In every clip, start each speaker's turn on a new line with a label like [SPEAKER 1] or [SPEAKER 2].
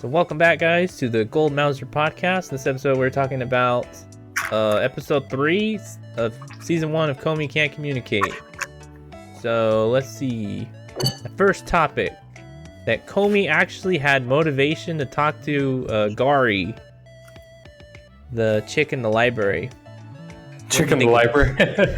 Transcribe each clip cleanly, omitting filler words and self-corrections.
[SPEAKER 1] So welcome back, guys, to the Gold Mouser podcast. This episode, we're talking about episode 3 of season 1 of Komi Can't Communicate. So let's see. The first topic, that Komi actually had motivation to talk to Agari, the chick in the library.
[SPEAKER 2] Chick in the library.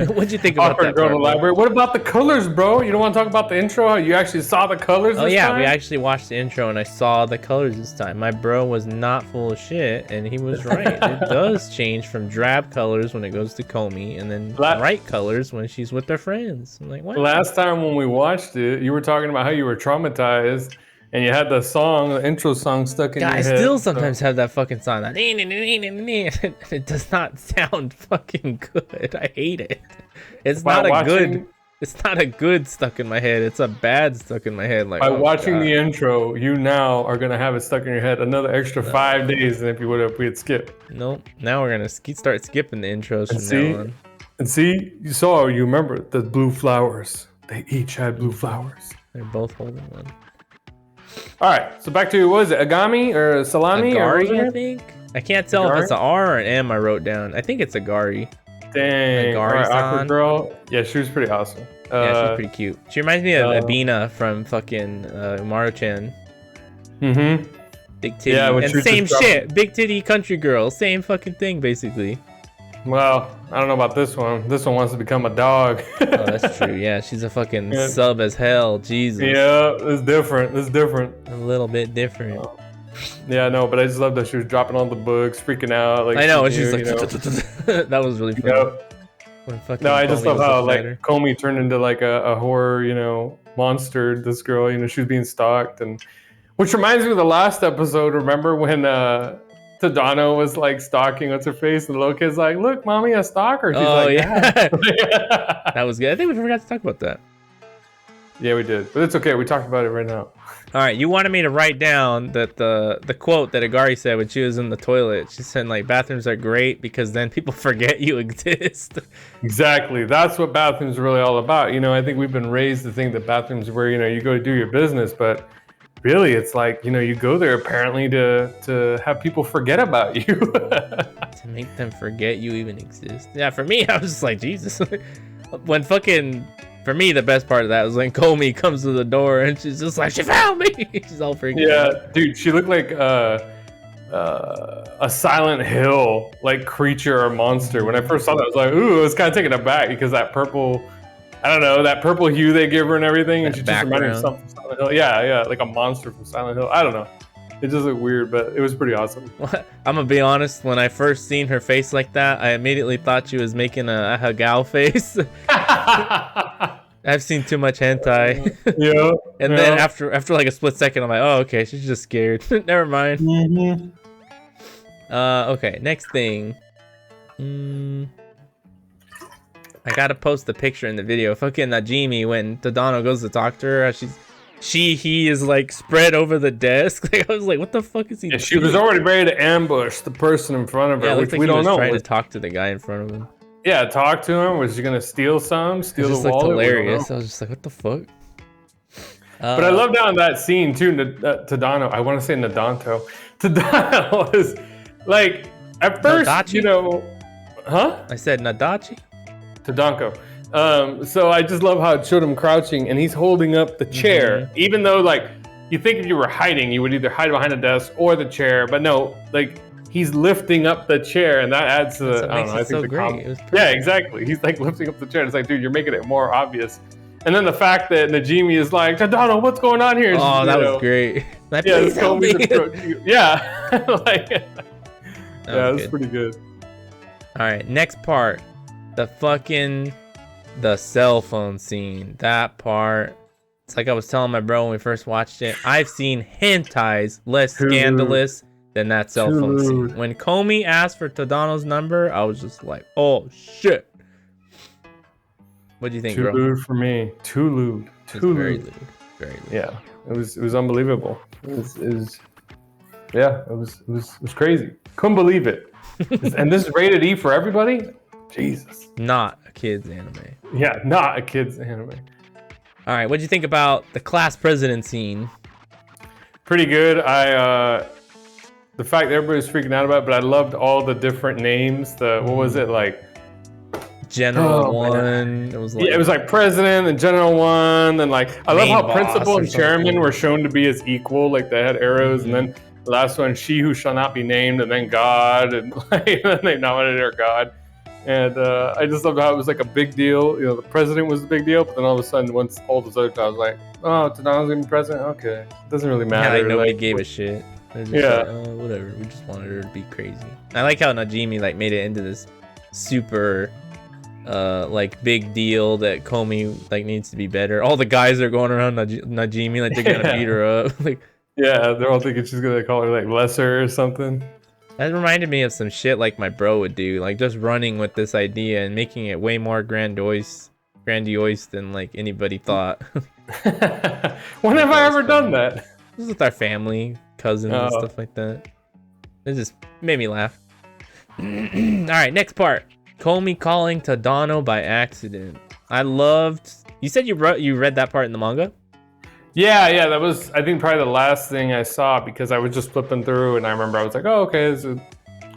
[SPEAKER 1] What'd you think about that
[SPEAKER 2] girl
[SPEAKER 1] part,
[SPEAKER 2] in the library? What about the colors, bro? You don't want to talk about the intro? How you actually saw the colors this time?
[SPEAKER 1] We actually watched the intro and I saw the colors this time. My bro was not full of shit and he was right. It does change from drab colors when it goes to Komi and then bright colors when she's with her friends. I'm like, what?
[SPEAKER 2] Last time when we watched it, you were talking about how you were traumatized and you had the song, the intro song stuck in your head.
[SPEAKER 1] I still sometimes have that fucking song. It does not sound fucking good. I hate it. It's not a good stuck in my head. It's a bad stuck in my head. Like,
[SPEAKER 2] by watching the intro, you now are gonna have it stuck in your head another extra 5 days than if we had skipped.
[SPEAKER 1] Nope. Now we're gonna start skipping the intros from now on.
[SPEAKER 2] And see, you remember the blue flowers. They each had blue flowers.
[SPEAKER 1] They're both holding one.
[SPEAKER 2] All right, so back to, what is it, Agami or Salami?
[SPEAKER 1] Agari, I think. I can't tell if it's an R or an M I wrote down. I think it's Agari.
[SPEAKER 2] Dang.
[SPEAKER 1] Agari-san.
[SPEAKER 2] Awkward girl. Yeah, she was pretty awesome.
[SPEAKER 1] Yeah, she's pretty cute. She reminds me of Abina from fucking Umaru-chan.
[SPEAKER 2] Mm-hmm.
[SPEAKER 1] Big titty. Yeah, and same shit. Big titty country girl. Same fucking thing, basically.
[SPEAKER 2] Well, I don't know about this one. This one wants to become a dog.
[SPEAKER 1] Oh, that's true. Yeah, she's a fucking sub as hell. Jesus.
[SPEAKER 2] Yeah, it's different.
[SPEAKER 1] A little bit different.
[SPEAKER 2] Yeah, no, but I just love that she was dropping all the books, freaking out. Like,
[SPEAKER 1] I know, and she's like, that was really funny.
[SPEAKER 2] Yep. No, I just love how like Komi turned into like a horror, monster. This girl, she was being stalked, and which reminds me of the last episode. Remember when Tadano was like stalking what's her face, and the little kid's like, "Look, mommy, a stalker." She's like,
[SPEAKER 1] yeah. That was good. I think we forgot to talk about that.
[SPEAKER 2] Yeah, we did, but it's okay. We talked about it right now.
[SPEAKER 1] All right, you wanted me to write down that the quote that Agari said when she was in the toilet. She said like, bathrooms are great because then people forget you exist.
[SPEAKER 2] Exactly. That's what bathrooms are really all about. I think we've been raised to think that bathrooms are where you go to do your business, but really it's like you go there apparently to have people forget about you.
[SPEAKER 1] To make them forget you even exist. Yeah, for me, I was just like, Jesus. When for me, the best part of that was when Komi comes to the door and she's just like, she found me. She's all freaking out.
[SPEAKER 2] Dude, she looked like a Silent Hill like creature or monster. When I first saw that, I was like, ooh, I was kind of taken aback because that purple, I don't know, that purple hue they give her and everything, and she just reminded me of something from Silent Hill. Yeah, like a monster from Silent Hill. I don't know. It just looked weird, but it was pretty awesome.
[SPEAKER 1] I'm gonna be honest, when I first seen her face like that, I immediately thought she was making a Hagao face. I've seen too much hentai.
[SPEAKER 2] Yeah.
[SPEAKER 1] And then after like a split second, I'm like, oh, okay, she's just scared. Never mind.
[SPEAKER 2] Mm-hmm.
[SPEAKER 1] Okay, next thing. I gotta post the picture in the video. Fucking Najimi, when Tadano goes to talk to her, he is like spread over the desk. Like, I was like, what the fuck is he doing?
[SPEAKER 2] She was already ready to ambush the person in front of her, which we don't know.
[SPEAKER 1] Trying to talk to the guy in front of him.
[SPEAKER 2] Yeah, talk to him. Was he gonna steal some? Steal the wallet?
[SPEAKER 1] Hilarious. I was just like, what the fuck?
[SPEAKER 2] But I love down that scene too. Tadano, I want to say Nadanto. Tadano is like at first,
[SPEAKER 1] Nadachi?
[SPEAKER 2] Huh?
[SPEAKER 1] I said Nadachi.
[SPEAKER 2] Tadanko. So I just love how it showed him crouching and he's holding up the chair, even though like you think if you were hiding, you would either hide behind a desk or the chair, but no, like he's lifting up the chair, and that adds to the, I don't know, I think the great. Yeah, exactly. He's like lifting up the chair. It's like, dude, you're making it more obvious. And then the fact that Najimi is like, Tadano, what's going on here?
[SPEAKER 1] Oh, that was great. Please help me.
[SPEAKER 2] Yeah. Like, yeah, that's pretty good.
[SPEAKER 1] All right, next part. The cell phone scene. That part. It's like I was telling my bro when we first watched it. I've seen hentais less scandalous than that cell phone scene. When Komi asked for Tadano's number, I was just like, oh shit. What do you think, bro?
[SPEAKER 2] Too lewd for me. Too lewd. Too
[SPEAKER 1] very
[SPEAKER 2] lewd.
[SPEAKER 1] Very lewd.
[SPEAKER 2] Yeah, it was unbelievable. It was crazy. Couldn't believe it. And this is rated E for everybody? Jesus.
[SPEAKER 1] Not a kid's anime.
[SPEAKER 2] Yeah, not a kid's anime.
[SPEAKER 1] All right, what do you think about the class president scene?
[SPEAKER 2] pretty good. The fact that everybody was freaking out about it, but I loved all the different names. What was it like?
[SPEAKER 1] General one. It was like,
[SPEAKER 2] yeah, it was like president and general one, and like I love how principal and chairman were shown to be as equal. Like they had arrows, and then the last one, she who shall not be named, and then God, and like then they nominated her God. And I just loved how it was like a big deal. You know, the president was the big deal, but then all of a sudden, once all those other times, like, oh, Tadano's gonna be president. Okay, it doesn't really matter.
[SPEAKER 1] Yeah, like nobody gave a shit. Yeah, like, oh, whatever. We just wanted her to be crazy. I like how Najimi like made it into this super like big deal that Komi like needs to be better. All the guys are going around Najimi like they're gonna beat her up. Like,
[SPEAKER 2] yeah, they're all thinking she's gonna call her like lesser or something.
[SPEAKER 1] That reminded me of some shit like my bro would do, like just running with this idea and making it way more grandiose than like anybody thought.
[SPEAKER 2] When have I ever done that?
[SPEAKER 1] This is with our family, cousins, and stuff like that. It just made me laugh. All right, next part. Komi calling Tadano by accident. I loved. You said you read that part in the manga?
[SPEAKER 2] Yeah, that was, I think, probably the last thing I saw because I was just flipping through and I remember I was like, oh, okay, this is a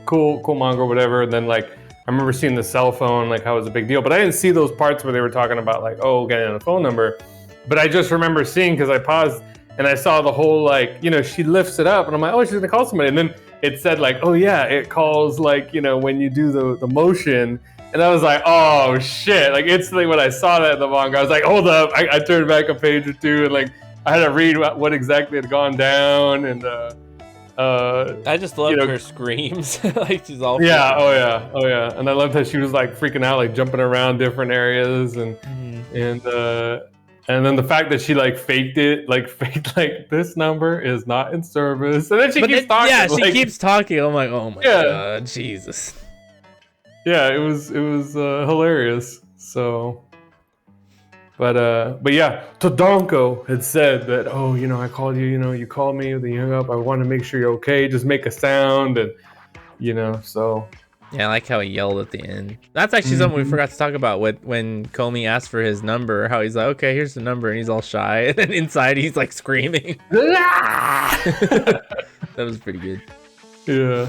[SPEAKER 2] cool manga or whatever. And then like, I remember seeing the cell phone, like how it was a big deal, but I didn't see those parts where they were talking about like, oh, getting a phone number. But I just remember seeing, because I paused and I saw the whole like, you know, she lifts it up and I'm like, oh, she's gonna call somebody. And then it said like, oh yeah, it calls like, you know, when you do the motion. And I was like, oh shit. Like instantly when I saw that in the manga, I was like, hold up. I turned back a page or two and like, I had to read what exactly had gone down, and
[SPEAKER 1] I just loved her screams. Like she's all
[SPEAKER 2] oh yeah, and I loved how she was like freaking out, like jumping around different areas, and then the fact that she like faked like this number is not in service, and then she keeps talking.
[SPEAKER 1] Yeah, she keeps talking. I'm like, oh my god, Jesus.
[SPEAKER 2] Yeah, it was hilarious. So. But yeah, Tadano had said that, oh, you know, I called you, you know, you called me, then you hung up. I want to make sure you're okay. Just make a sound, and you know, so.
[SPEAKER 1] Yeah, I like how he yelled at the end. That's actually something we forgot to talk about when Komi asked for his number. How he's like, okay, here's the number, and he's all shy, and then inside he's like screaming. That was pretty good.
[SPEAKER 2] Yeah.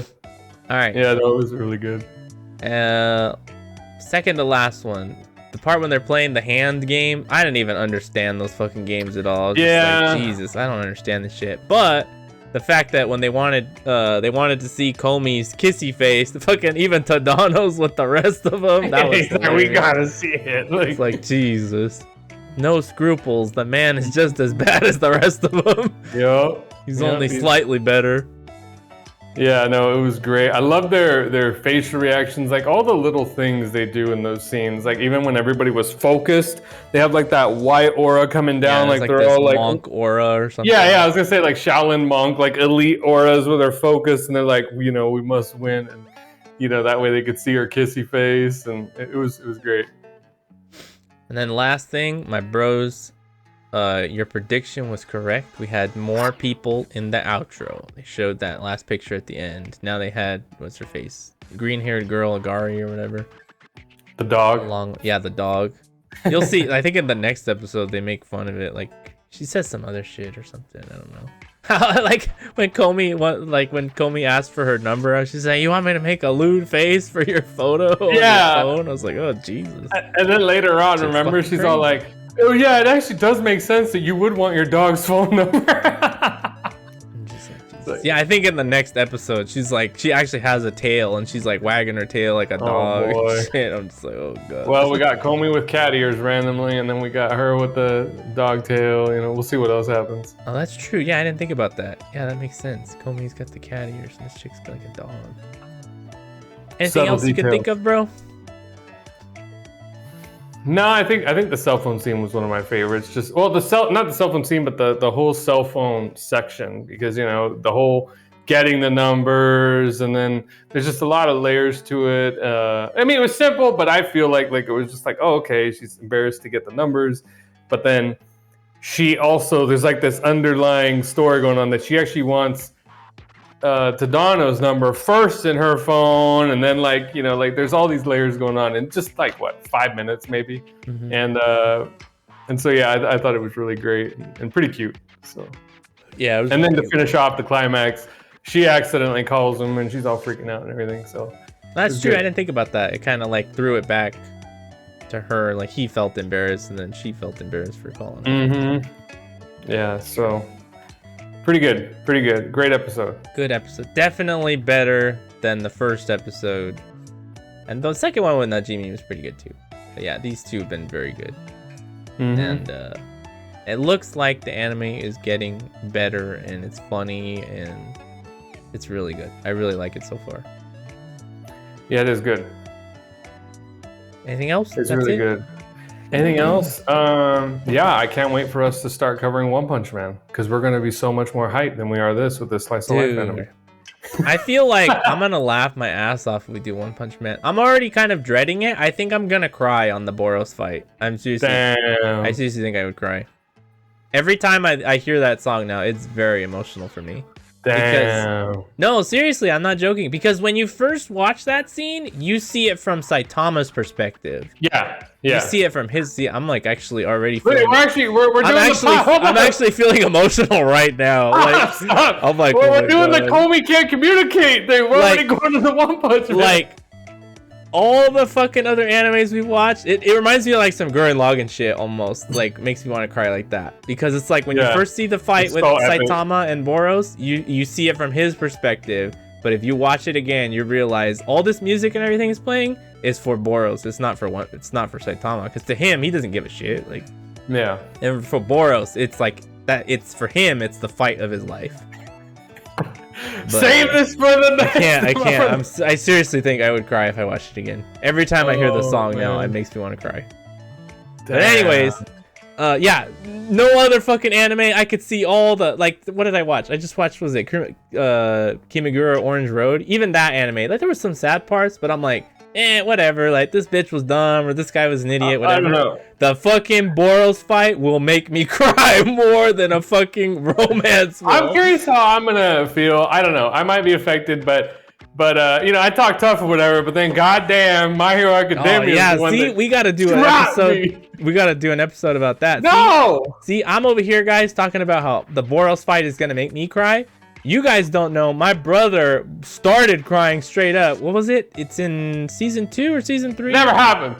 [SPEAKER 1] All right.
[SPEAKER 2] Yeah, that was really good.
[SPEAKER 1] Second to last one. The part when they're playing the hand game, I didn't even understand those fucking games at all. Just like, Jesus, I don't understand this shit. But the fact that when they wanted to see Komi's kissy face, the fucking even Tadano's with the rest of them. That was
[SPEAKER 2] we gotta see it.
[SPEAKER 1] It's like Jesus, no scruples. The man is just as bad as the rest of them.
[SPEAKER 2] Yep.
[SPEAKER 1] He's only slightly better.
[SPEAKER 2] Yeah, no, it was great. I love their facial reactions, like all the little things they do in those scenes. Like even when everybody was focused, they have like that white aura coming down, like they're all like
[SPEAKER 1] monk aura or something.
[SPEAKER 2] Yeah, I was gonna say like Shaolin monk, like elite auras where they're focused and they're like, you know, we must win, and you know that way they could see her kissy face, and it was great.
[SPEAKER 1] And then last thing, my bros. Your prediction was correct. We had more people in the outro. They showed that last picture at the end. Now they had, what's her face? Green-haired girl, Agari or whatever.
[SPEAKER 2] The dog.
[SPEAKER 1] The dog. You'll see. I think in the next episode they make fun of it. Like she says some other shit or something. I don't know. Like when Komi asked for her number, she's like, "You want me to make a lewd face for your photo on your phone?" I was like, "Oh Jesus!"
[SPEAKER 2] And then later on, remember, she's all like, "Oh yeah, it actually does make sense that you would want your dog's phone number."
[SPEAKER 1] Yeah, I think in the next episode, she's like, she actually has a tail and she's like wagging her tail like a dog.
[SPEAKER 2] Boy.
[SPEAKER 1] Shit, I'm just like, oh god.
[SPEAKER 2] Well, we got Komi with cat ears randomly, and then we got her with the dog tail. You know, we'll see what else happens.
[SPEAKER 1] Oh, that's true. Yeah, I didn't think about that. Yeah, that makes sense. Komi's got the cat ears and this chick's got like a dog. Anything else you can think of, bro?
[SPEAKER 2] No, I think the cell phone scene was one of my favorites. Just not the cell phone scene, but the whole cell phone section, because you know the whole getting the numbers, and then there's just a lot of layers to it. I mean, it was simple, but I feel like it was just like, oh, okay, she's embarrassed to get the numbers, but then she also, there's like this underlying story going on that she actually wants Tadano's number first in her phone, and then like, you know, like there's all these layers going on in just like 5 minutes maybe. And so yeah, I thought it was really great and pretty cute. So
[SPEAKER 1] Yeah, it was
[SPEAKER 2] and then to
[SPEAKER 1] really
[SPEAKER 2] finish off the climax, she accidentally calls him, and she's all freaking out and everything. So
[SPEAKER 1] that's true.
[SPEAKER 2] good.
[SPEAKER 1] I didn't think about that. It kind of like threw it back to her. Like he felt embarrassed, and then she felt embarrassed for calling him.
[SPEAKER 2] Mm-hmm. Yeah. So pretty good. Pretty good. Great episode.
[SPEAKER 1] Good episode. Definitely better than the first episode. And the second one with Najimi was pretty good too. But yeah, these two have been very good.
[SPEAKER 2] Mm-hmm.
[SPEAKER 1] And it looks like the anime is getting better, and it's funny, and it's really good. I really like it so far.
[SPEAKER 2] Yeah, it is good.
[SPEAKER 1] Anything else?
[SPEAKER 2] It's really good. Anything else? Yeah, I can't wait for us to start covering One Punch Man, because we're going to be so much more hyped than we are this with this slice of life anime.
[SPEAKER 1] I feel like I'm gonna laugh my ass off if we do One Punch Man. I'm already kind of dreading it. I think I'm gonna cry on the Boros fight. I seriously think I would cry. Every time I hear that song now, it's very emotional for me. No, seriously, I'm not joking. Because when you first watch that scene, you see it from Saitama's perspective.
[SPEAKER 2] Yeah.
[SPEAKER 1] You see it from his. I'm like actually already feeling.
[SPEAKER 2] We're
[SPEAKER 1] I'm actually feeling emotional right now. Like, I'm like,
[SPEAKER 2] we're doing the Komi Can't Communicate thing. We're already going to the One Punch Man.
[SPEAKER 1] Like, all the fucking other animes we've watched, it reminds me of like some Gurren Lagann shit almost. Like, makes me want to cry like that. Because it's like when you first see the fight with Saitama and Boros, you see it from his perspective. But if you watch it again, you realize all this music and everything is playing is for Boros. It's not for Saitama. Because to him, he doesn't give a shit. Like,
[SPEAKER 2] yeah.
[SPEAKER 1] And for Boros, it's like that. It's for him. It's the fight of his life. But
[SPEAKER 2] save this for the next.
[SPEAKER 1] I can't. I seriously think I would cry if I watched it again. Every time I hear the song now, it makes me want to cry. Damn. But anyways, yeah, no other fucking anime. I could see all the, like, what did I watch? I just watched, was it Kimagure Orange Road? Even that anime, like, there were some sad parts, but I'm like, whatever. Like, this bitch was dumb, or this guy was an idiot, whatever.
[SPEAKER 2] I don't know.
[SPEAKER 1] The fucking Boros fight will make me cry more than a fucking romance will.
[SPEAKER 2] I'm curious how I'm gonna feel. I don't know. I might be affected, but you know, I talk tough or whatever. But then, goddamn, My Hero Academia.
[SPEAKER 1] Oh, yeah, see, we gotta do an episode. We gotta do an episode about that.
[SPEAKER 2] No.
[SPEAKER 1] See, I'm over here, guys, talking about how the Boros fight is gonna make me cry. You guys don't know, my brother started crying straight up. What was it? It's in season 2 or season 3?
[SPEAKER 2] Never happened.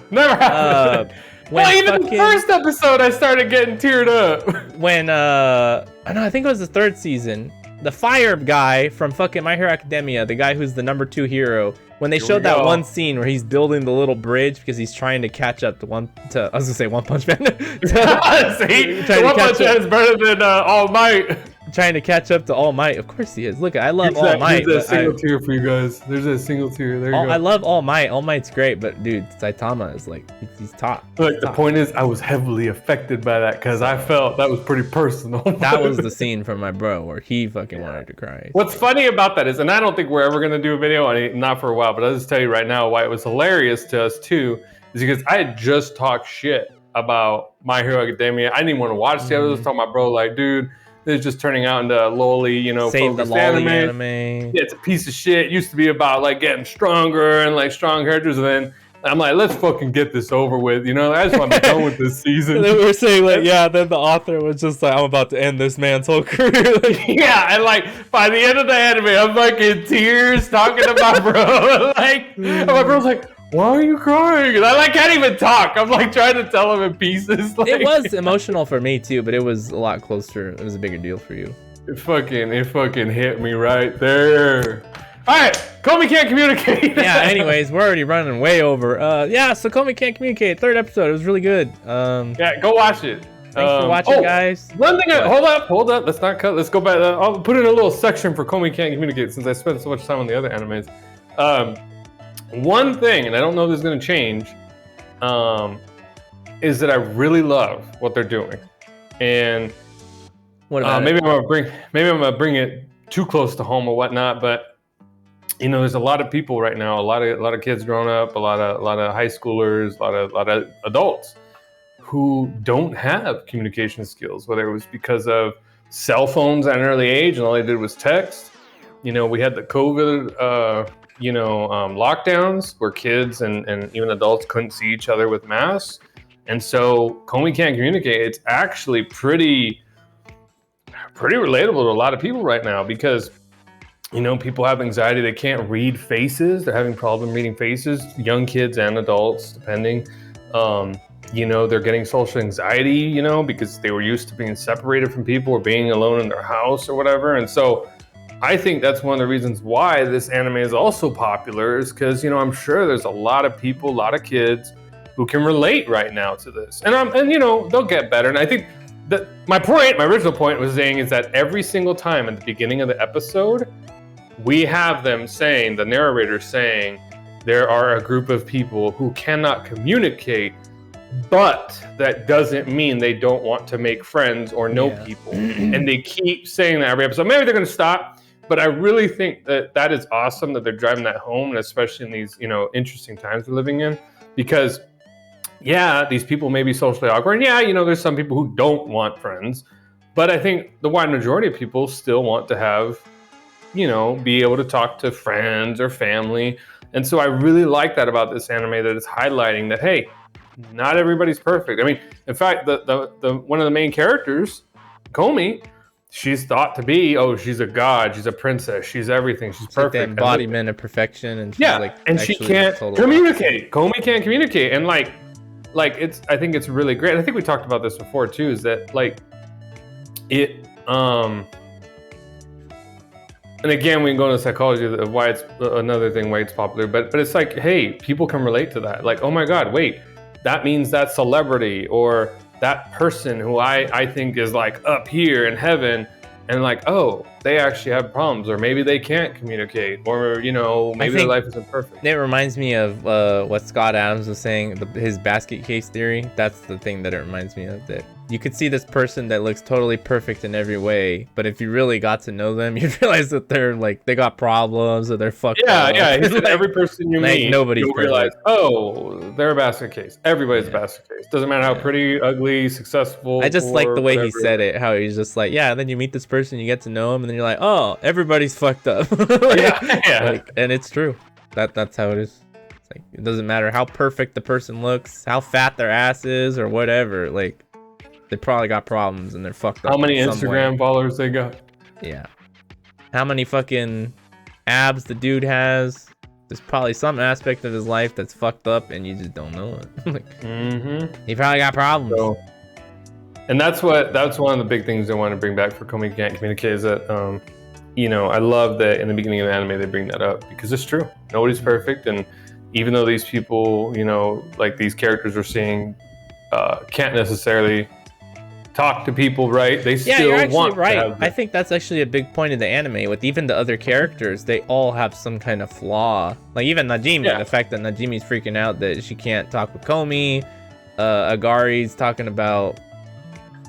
[SPEAKER 2] Well, even the first episode, I started getting teared up. When,
[SPEAKER 1] I think it was the 3rd season. The fire guy from fucking My Hero Academia, the guy who's the number 2 hero, when they showed that one scene where he's building the little bridge because he's trying to catch up to I was gonna say One Punch Man.
[SPEAKER 2] See, One Punch Man is better than All Might.
[SPEAKER 1] Trying to catch up to All Might. Of course he is. Look, I love All Might.
[SPEAKER 2] There's a single tier for you guys. There's a single tier. There you go.
[SPEAKER 1] I love All Might. All Might's great, but dude, Saitama is like, he's top.
[SPEAKER 2] Look, the point is, I was heavily affected by that because I felt that was pretty personal.
[SPEAKER 1] That was the scene from my bro where he fucking wanted to cry.
[SPEAKER 2] What's funny about that is, and I don't think we're ever going to do a video on it, not for a while, but I'll just tell you right now why it was hilarious to us too, is because I had just talked shit about My Hero Academia. I didn't even want to watch it. I was just talking to my bro, like, dude, it's just turning out into a lolly, you know,
[SPEAKER 1] Save the lolly anime.
[SPEAKER 2] Yeah, it's a piece of shit. It used to be about like getting stronger and like strong characters, and then I'm like, let's fucking get this over with, you know? I just want to be done with this season.
[SPEAKER 1] And then we were saying like, yeah, then the author was just like, I'm about to end this man's whole career.
[SPEAKER 2] Yeah, and like by the end of the anime, I'm like in tears talking to my bro. Like, and my bro's like, why are you crying? And I like can't even talk. I'm like trying to tell him in pieces. Like,
[SPEAKER 1] it was emotional for me too, but it was a lot closer. It was a bigger deal for you.
[SPEAKER 2] It fucking hit me right there. All right, Komi Can't Communicate.
[SPEAKER 1] Yeah, anyways, we're already running way over. Yeah, so Komi Can't Communicate, 3rd episode. It was really good.
[SPEAKER 2] Yeah, go watch it.
[SPEAKER 1] Thanks for watching, guys.
[SPEAKER 2] One thing, hold up. Let's not cut. Let's go back. I'll put in a little section for Komi Can't Communicate since I spent so much time on the other animes. One thing, and I don't know if this is going to change, is that I really love what they're doing. And
[SPEAKER 1] what about
[SPEAKER 2] maybe I'm gonna bring it too close to home or whatnot, but you know, there's a lot of people right now, a lot of kids growing up, a lot of high schoolers, a lot of adults who don't have communication skills, whether it was because of cell phones at an early age and all they did was text. You know, we had the COVID lockdowns where kids and even adults couldn't see each other with masks. And so Komi Can't Communicate, it's actually pretty pretty relatable to a lot of people right now because, you know, people have anxiety. They can't read faces. They're having problem reading faces, young kids and adults, depending. You know, they're getting social anxiety, you know, because they were used to being separated from people or being alone in their house or whatever. And so I think that's one of the reasons why this anime is also popular is because, you know, I'm sure there's a lot of people, a lot of kids who can relate right now to this. And you know, they'll get better. And I think that my original point was saying is that every single time at the beginning of the episode, we have them saying, the narrator saying, there are a group of people who cannot communicate, but that doesn't mean they don't want to make friends or know people. And they keep saying that every episode. Maybe they're going to stop, but I really think that is awesome that they're driving that home, and especially in these, you know, interesting times we're living in, because yeah, these people may be socially awkward. And yeah, you know, there's some people who don't want friends, but I think the wide majority of people still want to have, you know, be able to talk to friends or family. And so I really like that about this anime, that it's highlighting that, hey, not everybody's perfect. I mean, in fact, the one of the main characters, Komi, she's thought to be, oh, she's a god, she's a princess, she's everything, she's perfect.
[SPEAKER 1] Like the embodiment of perfection, and she's
[SPEAKER 2] yeah,
[SPEAKER 1] like,
[SPEAKER 2] and she can't communicate. Komi can't communicate, and like it's, I think it's really great. I think we talked about this before too. Is that like it? And again, we can go into psychology of why it's another thing why it's popular. But it's like, hey, people can relate to that. Like, oh my God, wait. That means that celebrity or that person who I think is like up here in heaven, and like, oh, they actually have problems, or maybe they can't communicate, or, you know, maybe their life isn't perfect.
[SPEAKER 1] It reminds me of what Scott Adams was saying, his basket case theory. That's the thing that it reminds me of, that you could see this person that looks totally perfect in every way, but if you really got to know them, you realize that they're like, they got problems, or they're fucked up.
[SPEAKER 2] Yeah, he said like, every person you meet,
[SPEAKER 1] nobody's
[SPEAKER 2] you'll realize, oh, they're a basket case. Everybody's a basket case. Doesn't matter how pretty, ugly, successful.
[SPEAKER 1] I just like the way he said it, how he's just like, yeah, and then you meet this person, you get to know him, and then you're like, oh, everybody's fucked up. Like, and it's true. That's how it is. It's like, it doesn't matter how perfect the person looks, how fat their ass is, or whatever. Like, they probably got problems and they're fucked up.
[SPEAKER 2] How many Instagram followers they got?
[SPEAKER 1] Yeah. How many fucking abs the dude has? There's probably some aspect of his life that's fucked up and you just don't know it. Like, he probably got problems.
[SPEAKER 2] So, and that's one of the big things I want to bring back for Komi Can't Communicate is that, you know, I love that in the beginning of the anime they bring that up because it's true. Nobody's perfect, and even though these people, you know, like these characters we're seeing, can't necessarily talk to people, right? They still
[SPEAKER 1] you're actually
[SPEAKER 2] want
[SPEAKER 1] right.
[SPEAKER 2] to have
[SPEAKER 1] I think that's actually a big point of the anime. With even the other characters, they all have some kind of flaw. Like even Najimi, the fact that Najimi's freaking out that she can't talk with Komi. Agari's talking about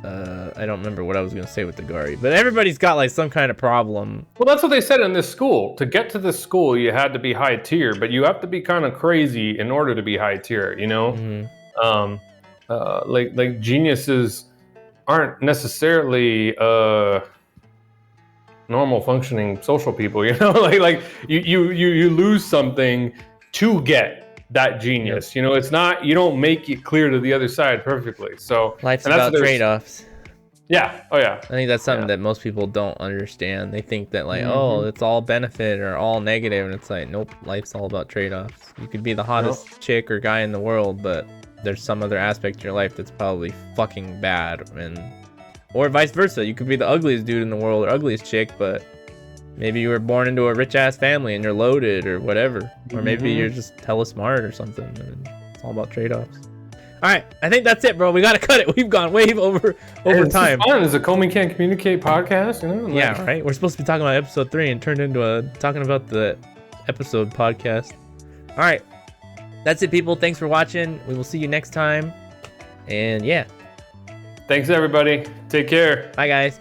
[SPEAKER 1] I don't remember what I was gonna say with Agari, but everybody's got like some kind of problem.
[SPEAKER 2] Well, that's what they said in this school. To get to this school, you had to be high tier, but you have to be kind of crazy in order to be high tier, you know? Like geniuses aren't necessarily normal functioning social people, you know? like you lose something to get that genius. You know, it's not, you don't make it clear to the other side perfectly. So
[SPEAKER 1] life's about trade-offs.
[SPEAKER 2] Yeah. Oh yeah.
[SPEAKER 1] I think that's something that most people don't understand. They think that like, oh, it's all benefit or all negative, and it's like, nope, life's all about trade-offs. You could be the hottest chick or guy in the world, but there's some other aspect to your life that's probably fucking bad, or vice versa. You could be the ugliest dude in the world or ugliest chick, but maybe you were born into a rich-ass family and you're loaded or whatever. Or maybe you're just hella smart or something. And it's all about trade-offs. All right, I think that's it, bro. We got to cut it. We've gone way over time.
[SPEAKER 2] It's fun. It's a Komi Can't Communicate podcast, you know?
[SPEAKER 1] Yeah, right? We're supposed to be talking about episode 3 and turned into talking about the episode podcast. All right, that's it, people. Thanks for watching. We will see you next time. And yeah.
[SPEAKER 2] Thanks, everybody. Take care.
[SPEAKER 1] Bye, guys.